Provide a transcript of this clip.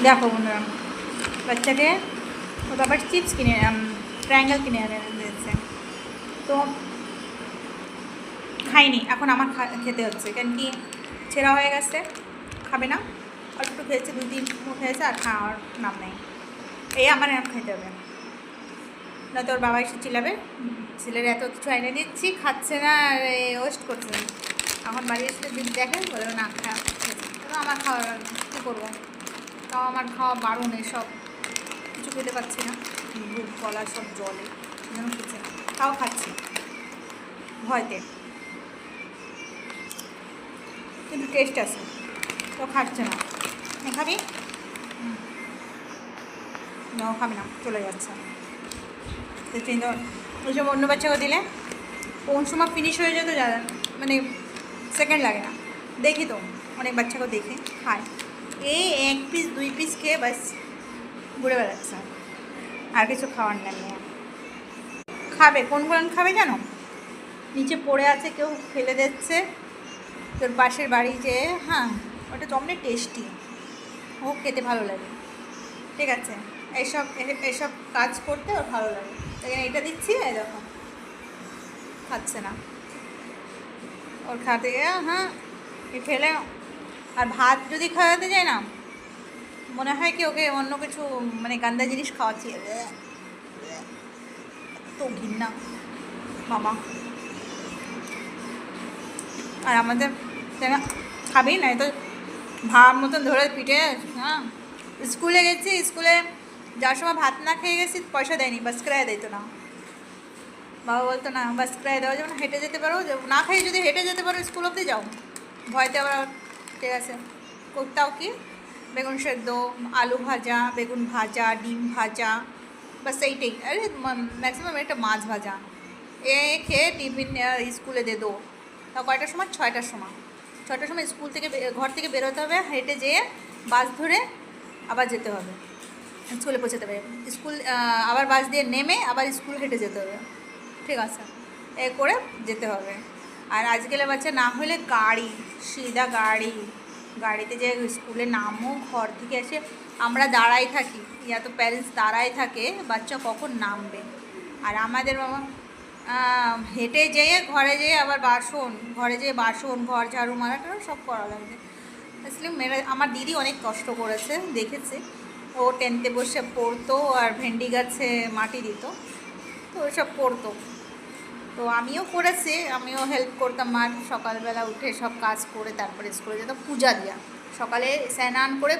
দেখো বন্ধুরা, বাচ্চাকে ও তো আবার চিপস কিনে ট্রায়াঙ্গেল কিনে এনে দিয়েছে, তো খাইনি। এখন আমার খেতে হচ্ছে, কেন কি ছেঁড়া হয়ে গেছে, খাবে না। অল্প একটু খেয়েছে, 2-3 খেয়েছে, আর খাওয়ার নাম নেই। এই আমার এখন খেতে হবে, না তোর বাবা এসে চিল্লাবে, ছেলের এত কিছু এনে দিচ্ছি খাচ্ছে না, আর ওয়েস্ট করছে না। এখন বাড়ি এসে যদি দেখে বলে না খাওয়া, আমার খাওয়া কী করবো, তাও আমার খাওয়া বারণ, সব কিছু খেতে পাচ্ছি না, দুধ কলা সব জলে যেন খেচ্ছে না, তাও খাচ্ছি ভয়তে, কিন্তু টেস্ট আছে, তো খাচ্ছে না। খাবি? খাবি না, চলে যাচ্ছে। কিন্তু ওইসব অন্য বাচ্চাকে দিলে কোন সময় ফিনিশ হয়ে যেত মানে সেকেন্ড লাগে না। দেখি তো অনেক বাচ্চাকে দেখে খায়, এই 1 পিস 2 পিস খেয়ে ব্যাস ঘুরে বেড়াচ্ছে, আর কিছু খাওয়ার নেই। খাবে কোনগুলো খাবে জানো? নিচে পড়ে আছে, কেউ ফেলে দিচ্ছে, তোর পাশের বাড়ি যে, হ্যাঁ ওটা জমলে টেস্টি, ও খেতে ভালো লাগে, ঠিক আছে। এইসব কাজ করতে ওর ভালো লাগে, তাই এটা দিচ্ছি। এই দেখো খাচ্ছে না, ওর খাতে হ্যাঁ ফেলে। আর ভাত যদি খাওয়াতে যায় না, মনে হয় কি ওকে অন্য কিছু মানে গান্দা জিনিস খাওয়াচ্ছি, তো ঘৃণা মামা। আর আমাদের খাবি না তো ভাব মতন ধরে পিঠে। হ্যাঁ, স্কুলে গেছি, স্কুলে যাওয়ার সময় ভাত না খেয়ে গেছি, পয়সা দেয়নি, বাস কিরায়া দিত না। বাবা বলতো না বাস কিরায়া দেওয়া যাবে না, হেঁটে যেতে পারো, না খেয়ে যদি হেঁটে যেতে পারো স্কুল অবধি যাও। ভয়তে আবার ঠিক আছে করতাও কি, বেগুন সেদ্ধ, আলু ভাজা, বেগুন ভাজা, ডিম ভাজা, বাস এইটাই। আরে ম্যাক্সিমাম একটা মাছ ভাজা খেয়ে টিফিন স্কুলে দে দো। তা কয়টার সময়? 6টার সময়। 6টার সময় স্কুল থেকে ঘর থেকে বেরোতে হবে, হেঁটে যেয়ে বাস ধরে আবার যেতে হবে, স্কুলে পৌঁছাতে হবে। স্কুল আবার বাস দিয়ে নেমে আবার স্কুল হেঁটে যেতে হবে, ঠিক আছে, এ করে যেতে হবে। আর আজকালের বাচ্চা না হলে গাড়ি, সিধা গাড়িতে যে স্কুলে নামো, ঘর থেকে এসে আমরা দাঁড়াই থাকি, ইয়া তো প্যারেন্টস দাঁড়াই থাকে, বাচ্চা কখন নামবে। আর আমাদের বাবা হেঁটে যেয়ে ঘরে যেয়ে আবার ঘরে যেয়ে বাসন, ঘর ঝাড়ু মারা সব করা লাগবে। আসলে আমার দিদি অনেক কষ্ট করেছে, দেখেছে। ও টেন্টে বসে পড়তো আর ভেন্ডি গাছে মাটি দিত, তো ওইসব করতো। তো আমিও করেছি, আমিও হেল্প করতাম মার, সকালবেলা উঠে সব কাজ করে তারপরে স্কুলে যেতাম, পূজা দিয়া সকালে স্নান করে